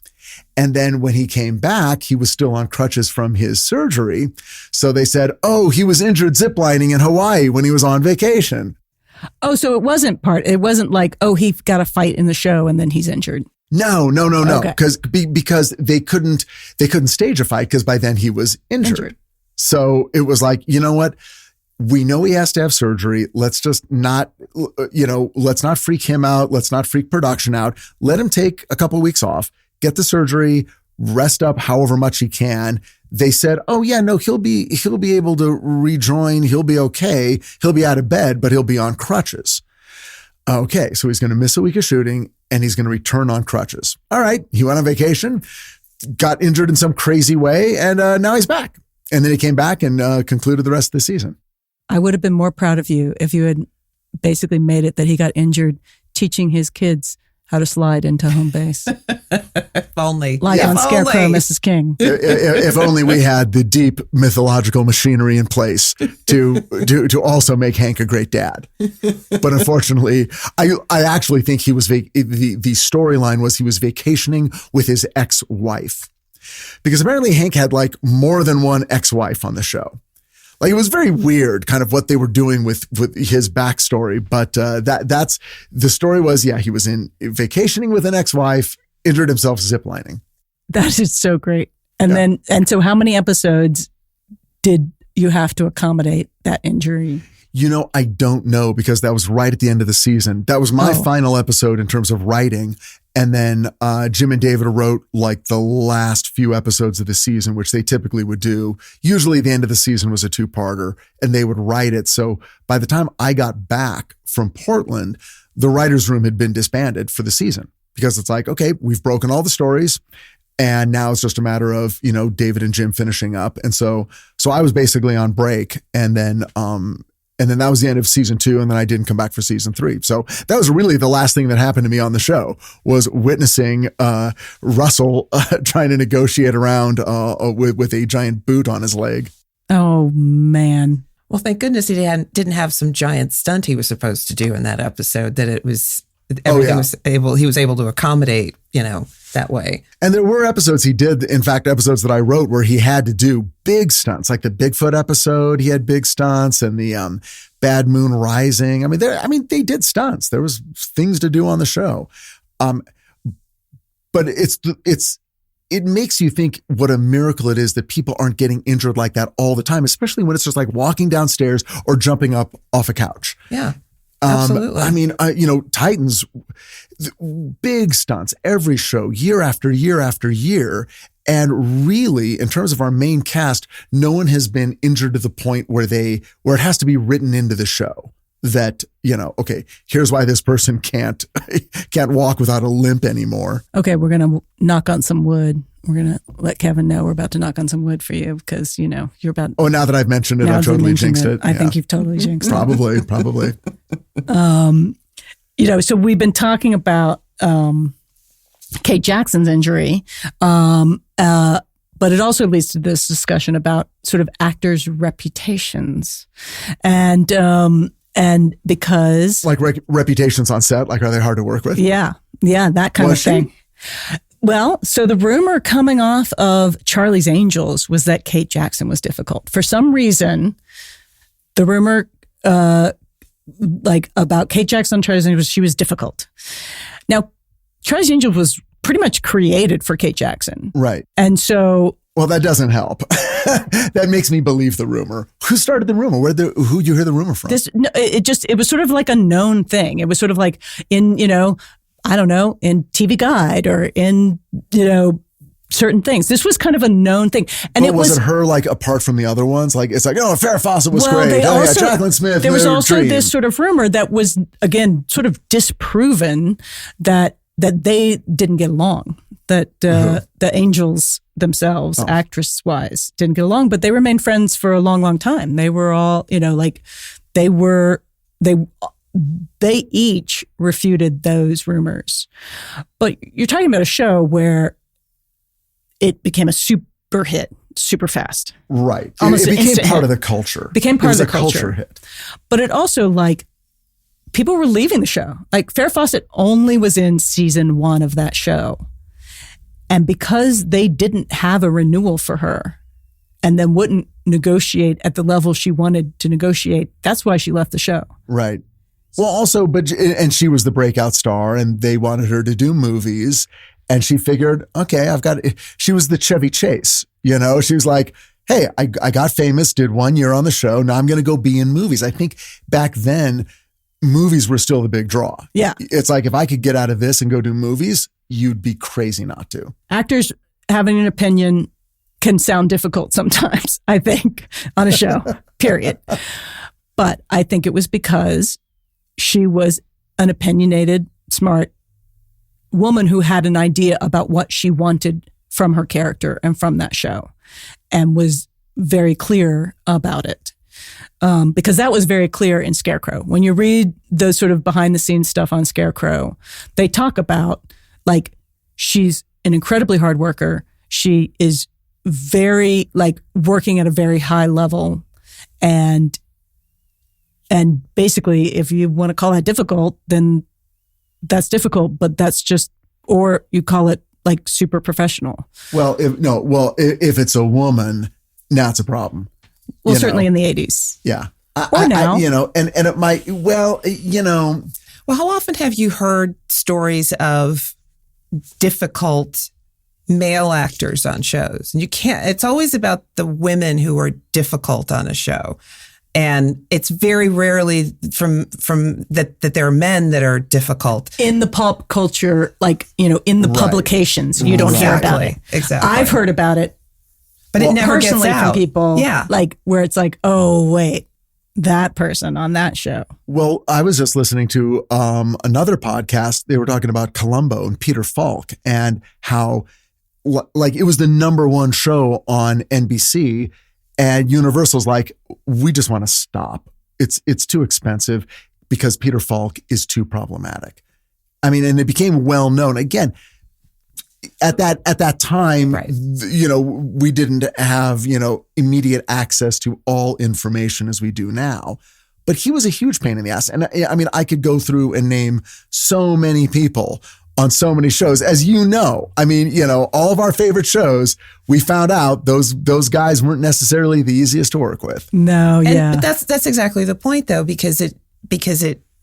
And then when he came back, he was still on crutches from his surgery. So they said, oh, he was injured ziplining in Hawaii when he was on vacation.
Oh, so it wasn't like, oh, he got a fight in the show and then he's injured.
No.
Okay.
Because they couldn't stage a fight because by then he was injured. So it was like, you know what? We know he has to have surgery. Let's just not, let's not freak him out. Let's not freak production out. Let him take a couple of weeks off, get the surgery, rest up however much he can. They said, oh yeah, no, he'll be able to rejoin. He'll be okay. He'll be out of bed, but he'll be on crutches. Okay. So he's going to miss a week of shooting and he's going to return on crutches. All right. He went on vacation, got injured in some crazy way, and now he's back. And then he came back and concluded the rest of the season.
I would have been more proud of you if you had basically made it that he got injured teaching his kids how to slide into home base.
If only.
Like on Scarecrow Mrs. King.
If only we had the deep mythological machinery in place to also make Hank a great dad. But unfortunately, I actually think he was, the storyline was he was vacationing with his ex-wife. because apparently Hank had like more than one ex-wife on the show. Like, it was very weird kind of what they were doing with his backstory. But that's the story was, he was in vacationing with an ex-wife, injured himself ziplining.
That is so great. And so how many episodes did you have to accommodate that injury?
I don't know, because that was right at the end of the season. That was my final episode in terms of writing. And then Jim and David wrote like the last few episodes of the season, which they typically would do. Usually the end of the season was a 2-parter, and they would write it. So by the time I got back from Portland, the writer's room had been disbanded for the season, because it's like, okay, we've broken all the stories, and now it's just a matter of, David and Jim finishing up. And so I was basically on break, and then that was the end of season 2. And then I didn't come back for season 3. So that was really the last thing that happened to me on the show, was witnessing Russell trying to negotiate around with a giant boot on his leg.
Oh, man.
Well, thank goodness he didn't have some giant stunt he was supposed to do in that episode, that it was everything he was able to accommodate, that way.
And there were episodes he did, in fact, episodes that I wrote where he had to do big stunts, like the Bigfoot episode. He had big stunts, and the Bad Moon Rising. They did stunts. There was things to do on the show. But it makes you think what a miracle it is that people aren't getting injured like that all the time, especially when it's just like walking downstairs or jumping up off a couch.
Yeah. Absolutely.
Titans, big stunts every show, year after year after year. And really, in terms of our main cast, no one has been injured to the point where it has to be written into the show that, okay, here's why this person can't walk without a limp anymore.
Okay, we're going to knock on some wood. We're going to let Kevin know we're about to knock on some wood for you, because, you're about...
Oh, now that I've mentioned it, I've totally jinxed it.
I think you've totally jinxed it.
Probably.
So we've been talking about Kate Jackson's injury, but it also leads to this discussion about sort of actors' reputations. And because...
Like reputations on set, like, are they hard to work with?
Yeah, that kind of thing. Well, so the rumor coming off of Charlie's Angels was that Kate Jackson was difficult. For some reason, the rumor about Kate Jackson on Charlie's Angels, she was difficult. Now, Charlie's Angels was pretty much created for Kate Jackson.
Right.
And so...
Well, that doesn't help. That makes me believe the rumor. Who started the rumor? Who'd you hear the rumor from?
It was sort of like a known thing. It was sort of like in, I don't know, in TV Guide or in, certain things. This was kind of a known thing. And
but was it her, like, apart from the other ones? Like, it's like, Farrah Fawcett was great. Jacqueline Smith.
There was also this sort of rumor that was, again, sort of disproven that they didn't get along. That the Angels themselves, actress-wise, didn't get along, but they remained friends for a long, long time. They were all, they each refuted those rumors. But you're talking about a show where it became a super hit, super fast.
Right.
Almost
it became part
hit.
of the culture.
Became part of the
culture hit.
But it also, people were leaving the show. Like, Farrah Fawcett only was in season 1 of that show. And because they didn't have a renewal for her and then wouldn't negotiate at the level she wanted to negotiate, that's why she left the show. Right.
Well, also, and she was the breakout star, and they wanted her to do movies, and she figured, okay, she was the Chevy Chase, she was like, hey, I got famous, did 1 year on the show. Now I'm going to go be in movies. I think back then movies were still the big draw.
Yeah.
It's like, if I could get out of this and go do movies, you'd be crazy not to.
Actors having an opinion can sound difficult sometimes, I think, on a show, period. But I think it was because she was an opinionated, smart woman who had an idea about what she wanted from her character and from that show, and was very clear about it. Because that was very clear in Scarecrow. When you read those sort of behind the scenes stuff on Scarecrow, they talk about, she's an incredibly hard worker. She is very, working at a very high level. And basically, if you want to call that difficult, then that's difficult, but that's just, or you call it like super professional.
Well, if it's a woman, now it's a problem.
Well, certainly in the 80s.
Yeah.
Or now.
And it might,
Well, how often have you heard stories of difficult male actors on shows? And it's always about the women who are difficult on a show. And it's very rarely from that there are men that are difficult.
In the pop culture, like, in the publications, you don't hear about it.
Exactly.
I've heard about it.
But it never gets
personally
out.
From people,
yeah.
like where it's like, oh, wait, that person on that show.
Well, I was just listening to another podcast. They were talking about Columbo and Peter Falk and how like it was the #1 show on NBC, and Universal's like, we just want to stop. It's too expensive because Peter Falk is too problematic. I mean, and it became well known. Again, at that time,
right.
We didn't have, immediate access to all information as we do now. But he was a huge pain in the ass. And I mean, I could go through and name so many people on so many shows, as you know. I mean, all of our favorite shows, we found out those guys weren't necessarily the easiest to work with.
No, yeah.
But that's exactly the point, though, because it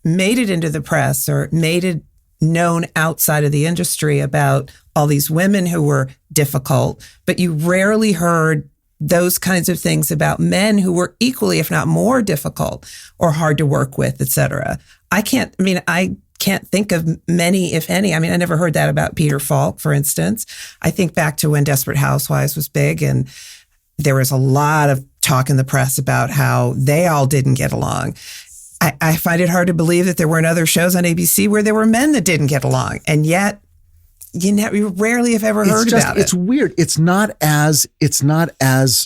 made it into the press or made it known outside of the industry about all these women who were difficult, but you rarely heard those kinds of things about men who were equally, if not more difficult or hard to work with, et cetera. I can't think of many, if any. I mean, I never heard that about Peter Falk, for instance. I think back to when Desperate Housewives was big, and there was a lot of talk in the press about how they all didn't get along. I find it hard to believe that there weren't other shows on ABC where there were men that didn't get along, and yet you rarely have ever heard about it.
It's weird. It's not as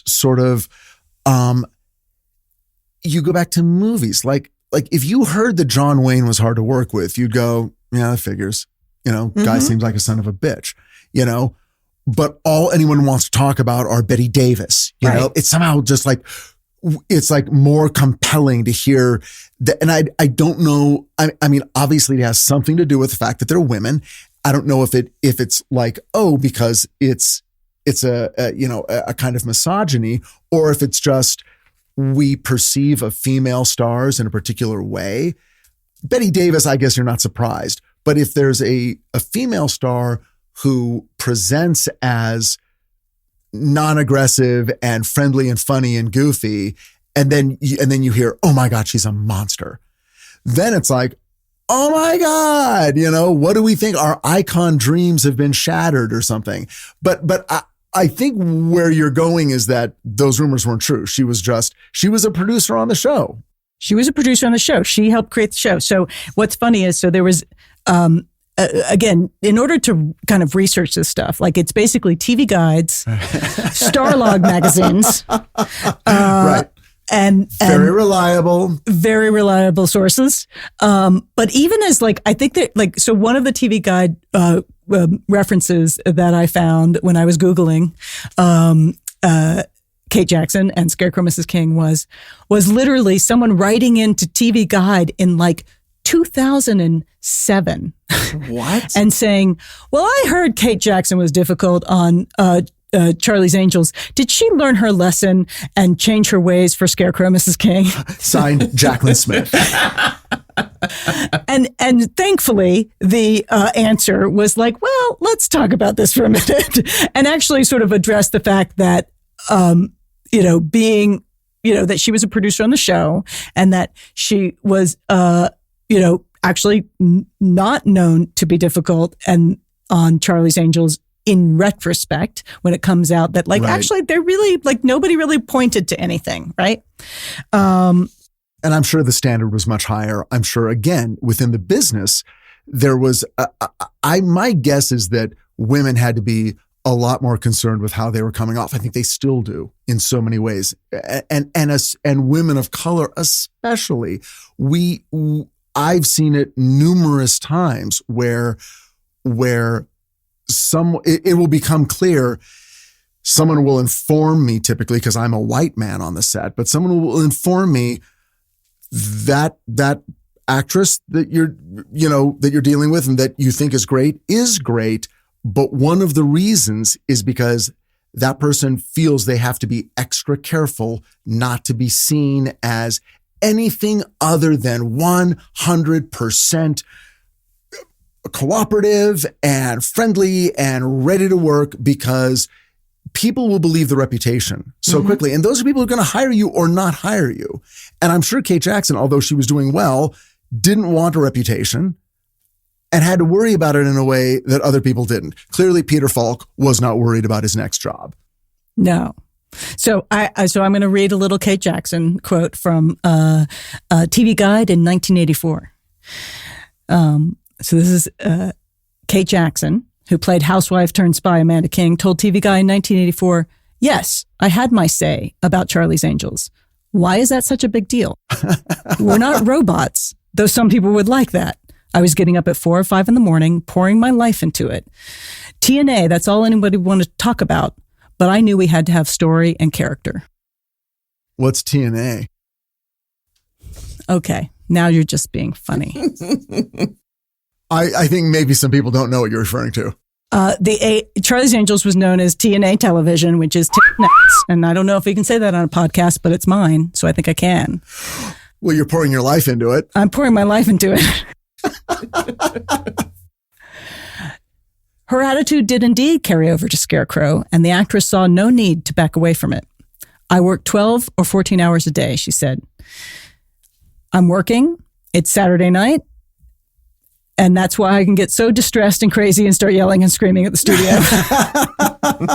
sort of. You go back to movies, like if you heard that John Wayne was hard to work with, you'd go, yeah, that figures. Guy seems like a son of a bitch. But all anyone wants to talk about are Betty Davis. It's somehow just like. It's like more compelling to hear that. And I don't know. I mean, obviously it has something to do with the fact that they're women. I don't know if it's like, because it's a kind of misogyny, or if it's just, we perceive of female stars in a particular way. Betty Davis, I guess you're not surprised, but if there's a female star who presents as non-aggressive and friendly and funny and goofy, and then you hear, oh my God, she's a monster. Then it's like, oh my God, what do we think? Our icon dreams have been shattered or something. But I think where you're going is that those rumors weren't true. She was a producer on the show.
She was a producer on the show. She helped create the show. So what's funny is, there was, again, in order to kind of research this stuff, like it's basically TV guides, Starlog magazines,
right,
and
very reliable
sources. But even as I think that so one of the TV guide references that I found when I was Googling Kate Jackson and Scarecrow Mrs. King was literally someone writing into TV Guide in 2007.
What?
And saying, well, I heard Kate Jackson was difficult on Charlie's Angels. Did she learn her lesson and change her ways for Scarecrow Mrs. King?
Signed, Jacqueline Smith.
And thankfully, the answer was well, let's talk about this for a minute, and actually sort of address the fact that, being, that she was a producer on the show, and that she was, actually not known to be difficult, and on Charlie's Angels, in retrospect, when it comes out that
right.
Actually they're really nobody really pointed to anything, right?
And I'm sure the standard was much higher. I'm sure, again, within the business, there was, my guess is that women had to be a lot more concerned with how they were coming off. I think they still do in so many ways. And women of color, especially, I've seen it numerous times where it will become clear. Someone will inform me, typically because I'm a white man on the set, but someone will inform me that actress that you're dealing with and that you think is great, But one of the reasons is because that person feels they have to be extra careful not to be seen as anything other than 100% cooperative and friendly and ready to work, because people will believe the reputation so quickly. And those are people who are going to hire you or not hire you. And I'm sure Kate Jackson, although she was doing well, didn't want a reputation and had to worry about it in a way that other people didn't. Clearly, Peter Falk was not worried about his next job.
No. So I'm going to read a little Kate Jackson quote from a TV Guide in 1984. So this is Kate Jackson, who played housewife turned spy Amanda King, told TV Guide in 1984, "Yes, I had my say about Charlie's Angels. Why is that such a big deal? We're not robots, though some people would like that. I was getting up at 4 or 5 in the morning, pouring my life into it. TNA, that's all anybody wanted to talk about. But I knew we had to have story and character."
What's TNA?
Okay, now you're just being funny.
I think maybe some people don't know what you're referring to.
Charlie's Angels was known as TNA Television, which is nuts. And I don't know if we can say that on a podcast, but it's mine, so I think I can.
Well, you're pouring your life into it.
I'm pouring my life into it. Her attitude did indeed carry over to Scarecrow, and the actress saw no need to back away from it. "I work 12 or 14 hours a day," she said. "I'm working. It's Saturday night. And that's why I can get so distressed and crazy and start yelling and screaming at the studio.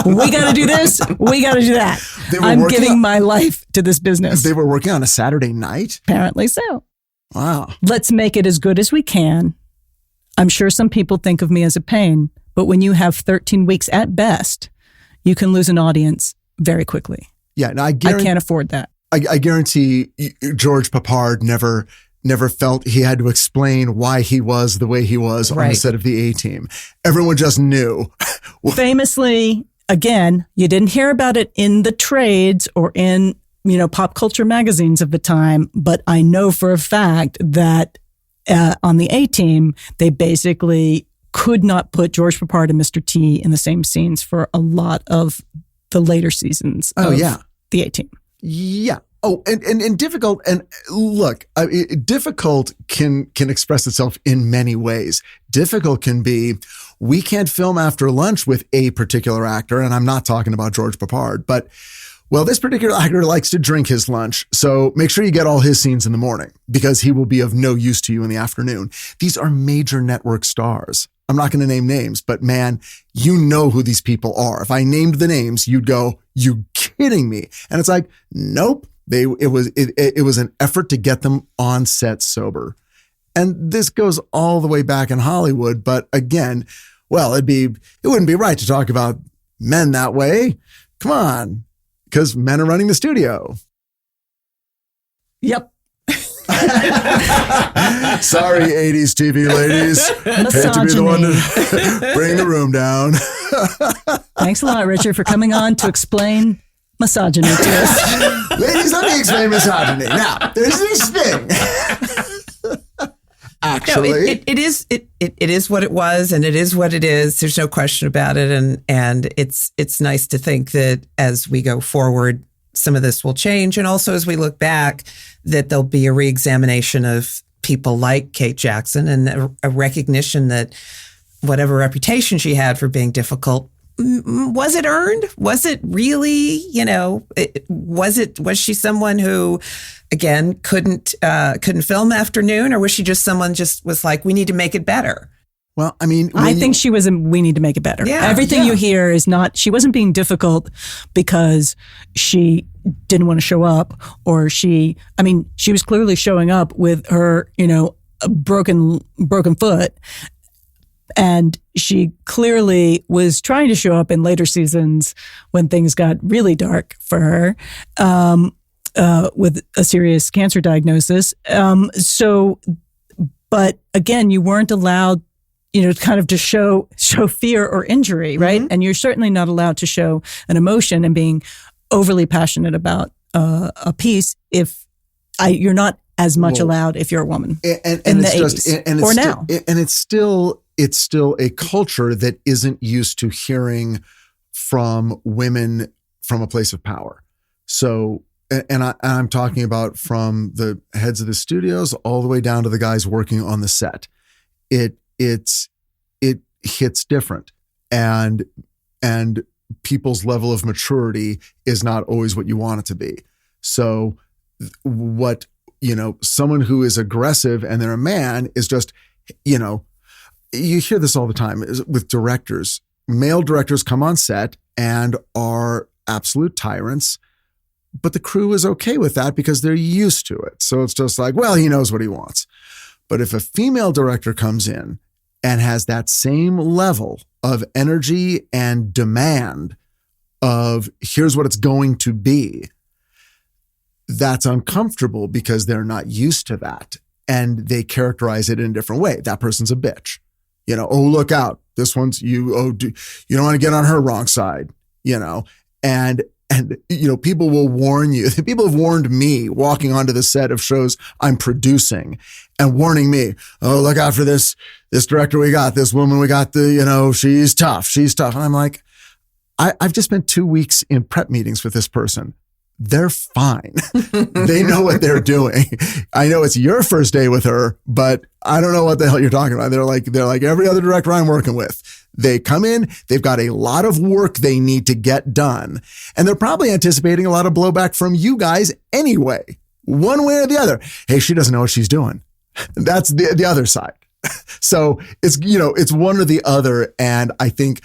We got to do this. We got to do that. I'm giving my life to this business."
They were working on a Saturday night?
Apparently so.
Wow.
"Let's make it as good as we can. I'm sure some people think of me as a pain, but when you have 13 weeks at best, you can lose an audience very quickly."
Yeah, and I
can't afford that.
I guarantee George Papard never felt he had to explain why he was the way he was on the set of the A-Team. Everyone just knew.
Famously, again, you didn't hear about it in the trades or in, pop culture magazines of the time, but I know for a fact that on the A-Team, they basically could not put George Papard and Mr. T in the same scenes for a lot of the later seasons of the A-Team.
Yeah. Oh, and difficult. And look, difficult can express itself in many ways. Difficult can be, we can't film after lunch with a particular actor. And I'm not talking about George Papard, but well, this particular actor likes to drink his lunch. So make sure you get all his scenes in the morning because he will be of no use to you in the afternoon. These are major network stars. I'm not going to name names, but man, you know who these people are. If I named the names, you'd go, "You kidding me?" And it's like, nope. It was an effort to get them on set sober. And this goes all the way back in Hollywood. But again, well, it wouldn't be right to talk about men that way. Come on, because men are running the studio.
Yep.
Sorry, 80s TV ladies. Hate to be the one to bring the room down.
Thanks a lot, Richard, for coming on to explain misogyny to us.
Ladies, let me explain misogyny. Now, there's this thing. Actually,
no, it is what it was, and it is what it is. There's no question about it, and it's nice to think that as we go forward, some of this will change, and also as we look back, that there'll be a reexamination of people like Kate Jackson and a recognition that whatever reputation she had for being difficult, was it earned? Was it really, was she someone who, again, couldn't film afternoon, or was she just someone just was like, we need to make it better?
Well, I mean,
I think she was we need to make it better.
Yeah,
everything you hear is not, she wasn't being difficult because she didn't want to show up, or she was clearly showing up with her, a broken foot. And she clearly was trying to show up in later seasons when things got really dark for her, with a serious cancer diagnosis. But again, you weren't allowed, kind of to show fear or injury, right? Mm-hmm. And you're certainly not allowed to show an emotion and being overly passionate about a piece if you're not as much allowed if you're a woman.
And
in the
it's
80s,
just, and it's
or
still,
now.
And it's still, it's still a culture that isn't used to hearing from women from a place of power. So, and I'm talking about from the heads of the studios all the way down to the guys working on the set. It hits different, and people's level of maturity is not always what you want it to be. So what, someone who is aggressive and they're a man is just, you hear this all the time with directors. Male directors come on set and are absolute tyrants, but the crew is okay with that because they're used to it. So it's just like, well, he knows what he wants. But if a female director comes in and has that same level of energy and demand of here's what it's going to be, that's uncomfortable because they're not used to that. And they characterize it in a different way. That person's a bitch. Oh, look out. This one's you don't want to get on her wrong side, and people will warn you. People have warned me walking onto the set of shows I'm producing and warning me, oh, look out for this director we got, this woman we got, she's tough. And I'm like, I've just spent 2 weeks in prep meetings with this person. They're fine. They know what they're doing. I know it's your first day with her, but I don't know what the hell you're talking about. They're like every other director I'm working with. They come in, they've got a lot of work they need to get done. And they're probably anticipating a lot of blowback from you guys anyway, one way or the other. Hey, she doesn't know what she's doing. That's the other side. So it's one or the other. And I think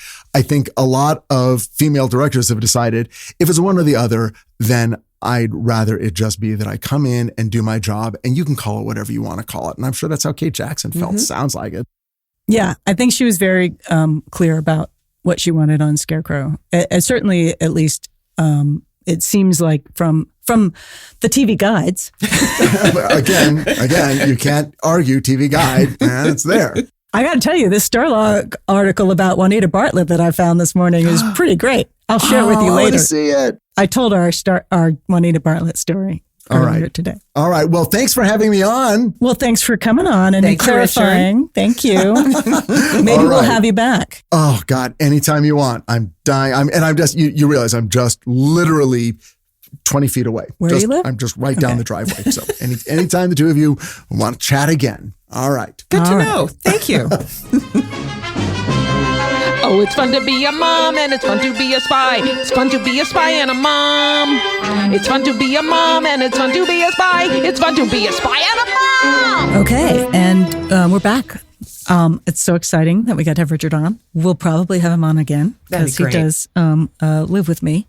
a lot of female directors have decided if it's one or the other, then I'd rather it just be that I come in and do my job, and you can call it whatever you want to call it. And I'm sure that's how Kate Jackson felt. Mm-hmm. Sounds like it. Yeah,
I think she was very clear about what she wanted on Scarecrow. Certainly, at least, it seems like from the TV guides. again, you can't argue TV guide, and it's there. I got to tell you, this Starlog article about Juanita Bartlett that I found this morning is pretty great. I'll share it with you later. I want to see it. I told our Juanita Bartlett story earlier today. All right. Well, thanks for having me on. Well, thanks for coming on and clarifying. Thank you. Maybe we'll have you back. Oh, God. Anytime you want. I'm dying. I'm just, you realize I'm just literally 20 feet away. Where do you live? I'm just right down the driveway. So anytime the two of you want to chat again. All right. Good to know. Thank you.
Oh, it's fun to be a mom and it's fun to be a spy. It's fun to be a spy and a mom. It's fun to be a mom and it's fun to be a spy. It's fun to be a spy and a mom. Okay, and we're back. It's so exciting that we got to have Richard on. We'll probably have him on again because he does live with me.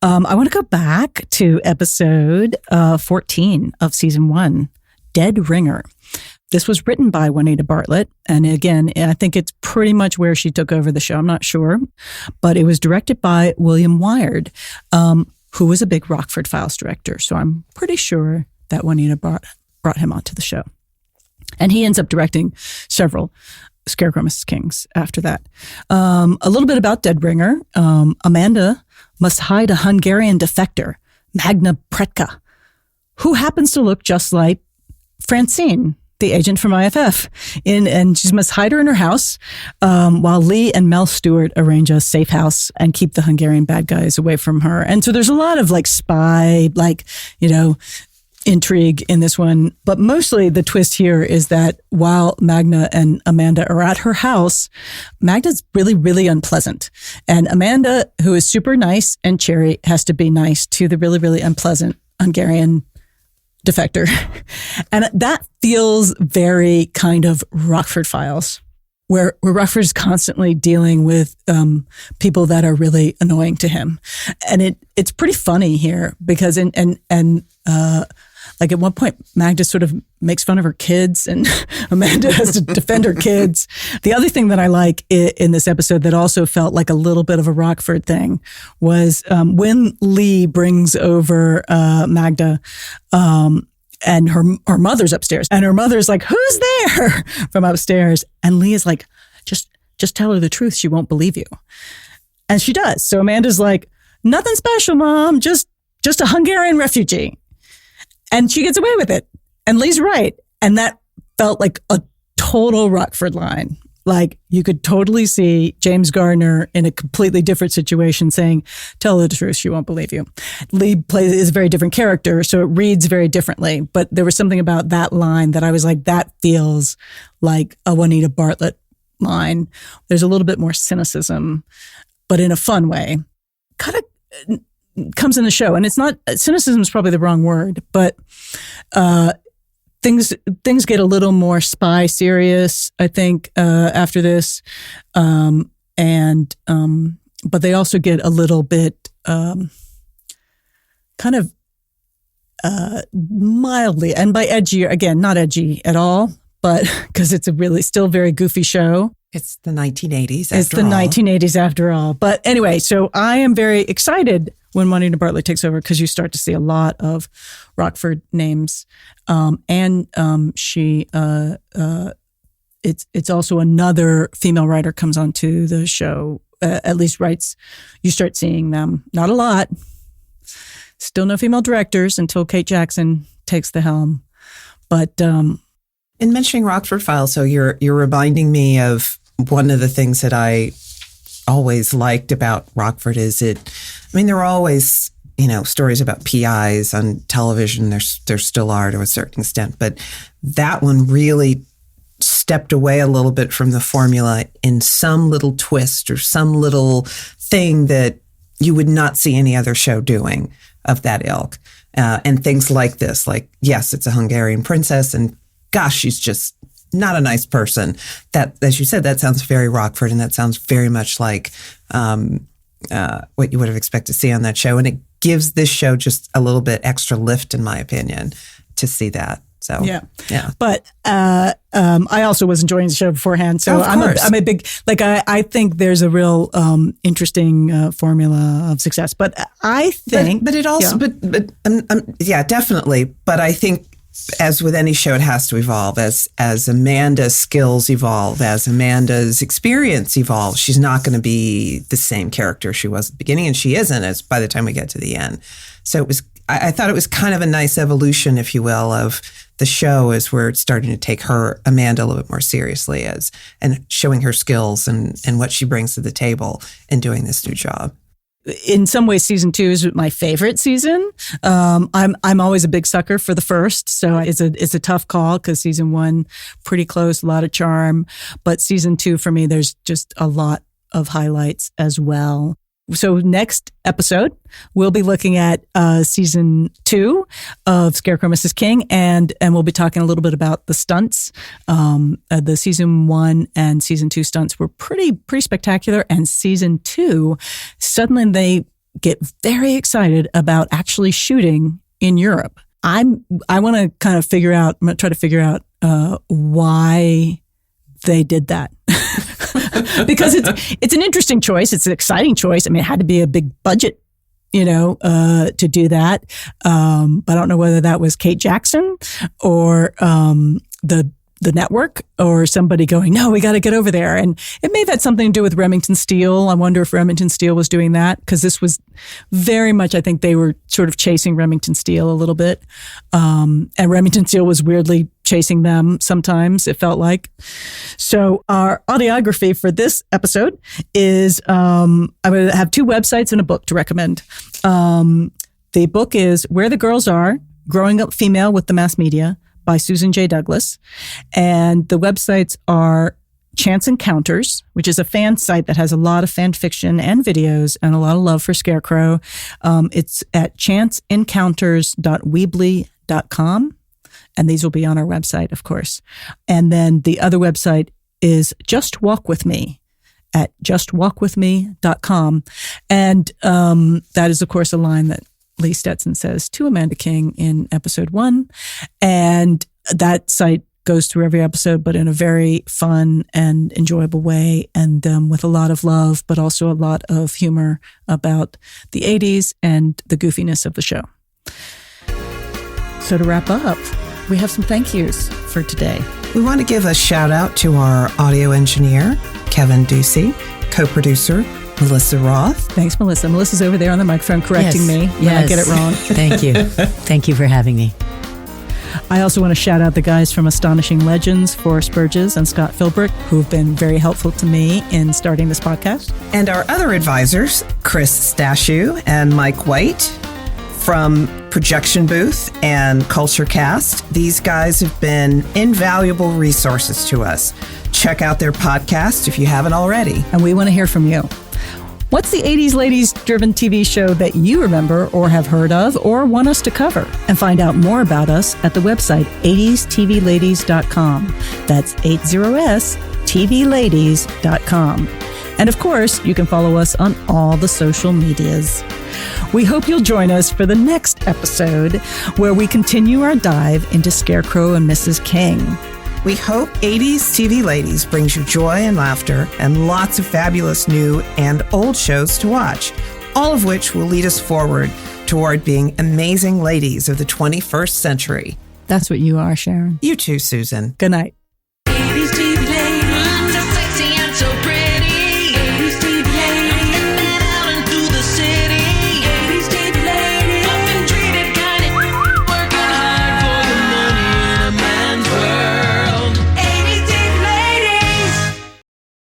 I want to go back to episode 14 of season 1, Dead Ringer. This was written by Juanita Bartlett. And again, I think it's pretty much where she took over the show. I'm not sure. But it was directed by William Wiard, who was a big Rockford Files director. So I'm pretty sure that Juanita brought him onto the show. And he ends up directing several Scarecrow Mrs. Kings after that. A little bit about Dead Ringer. Amanda must hide a Hungarian defector, Magna Pretka, who happens to look just like Francine, the agent from IFF, and she must hide her in her house while Lee and Mel Stewart arrange a safe house and keep the Hungarian bad guys away from her. And so there's a lot of spy, intrigue in this one. But mostly the twist here is that while Magna and Amanda are at her house, Magna's really, really unpleasant. And Amanda, who is super nice and cherry, has to be nice to the really, really unpleasant Hungarian defector. And that feels very kind of Rockford Files, where Rockford's constantly dealing with people that are really annoying to him. And it's pretty funny here because at one point, Magda sort of makes fun of her kids and Amanda has to defend her kids. The other thing that I like in this episode that also felt like a little bit of a Rockford thing was when Lee brings over Magda and her mother's upstairs. And her mother's like, who's there? From upstairs. And Lee is like, just tell her the truth. She won't believe you. And she does. So Amanda's like, nothing special, Mom. Just a Hungarian refugee. And she gets away with it. And Lee's right. And that felt like a total Rockford line.
Like, you could totally see James Garner in a completely different situation saying, tell her the truth, she won't believe you. Lee is a very different character, so it reads very differently. But there was something about that line that I was like, that feels like a Juanita Bartlett line. There's a little bit more cynicism, but in a fun way. Kind of comes in the show. And it's not, cynicism is probably the wrong word, but things get a little more spy serious, I think, after this. But they also get a little bit kind of mildly, and by edgy, again, not edgy at all, but because it's a really still very goofy show.
It's the 1980s
It's the 1980s after all. But anyway, so I am very excited when Juanita Bartlett takes over, because you start to see a lot of Rockford names. It's also another female writer comes onto the show, at least writes, you start seeing them. Not a lot. Still no female directors until Kate Jackson takes the helm. But
in mentioning Rockford File, so you're reminding me of one of the things that I always liked about Rockford is there were always, stories about PIs on television. There still are to a certain extent, but that one really stepped away a little bit from the formula in some little twist or some little thing that you would not see any other show doing of that ilk. And things like this, like, yes, it's a Hungarian princess, and gosh, she's just not a nice person. That, as you said, that sounds very Rockford, and that sounds very much like what you would have expected to see on that show. And it gives this show just a little bit extra lift, in my opinion, to see that. So yeah.
But I also was enjoying the show beforehand, so I'm a big I think there's a real interesting formula of success. But I think,
but it also, definitely. But I think, as with any show, it has to evolve. As Amanda's skills evolve, as Amanda's experience evolves, she's not going to be the same character she was at the beginning, and she isn't as by the time we get to the end. So I thought it was kind of a nice evolution, if you will, of the show as we're starting to take Amanda a little bit more seriously and showing her skills and what she brings to the table in doing this new job.
In some ways, season 2 is my favorite season. I'm always a big sucker for the first, so it's a tough call because season 1 pretty close, a lot of charm, but season 2 for me, there's just a lot of highlights as well. So next episode, we'll be looking at season 2 of Scarecrow Mrs. King, and we'll be talking a little bit about the stunts. The season 1 and season 2 stunts were pretty spectacular, and season 2, suddenly they get very excited about actually shooting in Europe. I want to kind of figure out. I'm going to try to figure out why they did that. Because it's an interesting choice. It's an exciting choice. I mean, it had to be a big budget, to do that. But I don't know whether that was Kate Jackson or the network or somebody going, no, we got to get over there. And it may have had something to do with Remington Steele. I wonder if Remington Steele was doing that, because this was very much, I think they were sort of chasing Remington Steele a little bit. And Remington Steele was weirdly chasing them sometimes, it felt like. So our audiography for this episode is, I'm going to have 2 websites and a book to recommend. The book is Where the Girls Are, Growing Up Female with the Mass Media by Susan J. Douglas. And the websites are Chance Encounters, which is a fan site that has a lot of fan fiction and videos and a lot of love for Scarecrow. It's at chanceencounters.weebly.com. And these will be on our website, of course. And then the other website is Just Walk With Me at justwalkwithme.com. And that is, of course, a line that Lee Stetson says to Amanda King in episode 1. And that site goes through every episode, but in a very fun and enjoyable way, and with a lot of love, but also a lot of humor about the 80s and the goofiness of the show. So to wrap up, we have some thank yous for today.
We want to give a shout out to our audio engineer, Kevin Ducey, co-producer, Melissa Roth.
Thanks, Melissa. Melissa's over there on the microphone correcting me when I get it wrong.
Thank you. Thank you for having me.
I also want to shout out the guys from Astonishing Legends, Forrest Burgess and Scott Philbrick, who've been very helpful to me in starting this podcast.
And our other advisors, Chris Stashew and Mike White from Projection Booth and Culture Cast. These guys have been invaluable resources to us. Check out their podcast if you haven't already.
And we want to hear from you. What's the 80s ladies-driven TV show that you remember or have heard of or want us to cover? And find out more about us at the website 80stvladies.com. That's 80stvladies.com. And of course, you can follow us on all the social medias. We hope you'll join us for the next episode where we continue our dive into Scarecrow and Mrs. King.
We hope 80s TV Ladies brings you joy and laughter and lots of fabulous new and old shows to watch, all of which will lead us forward toward being amazing ladies of the 21st century.
That's what you are, Sharon.
You too, Susan.
Good night.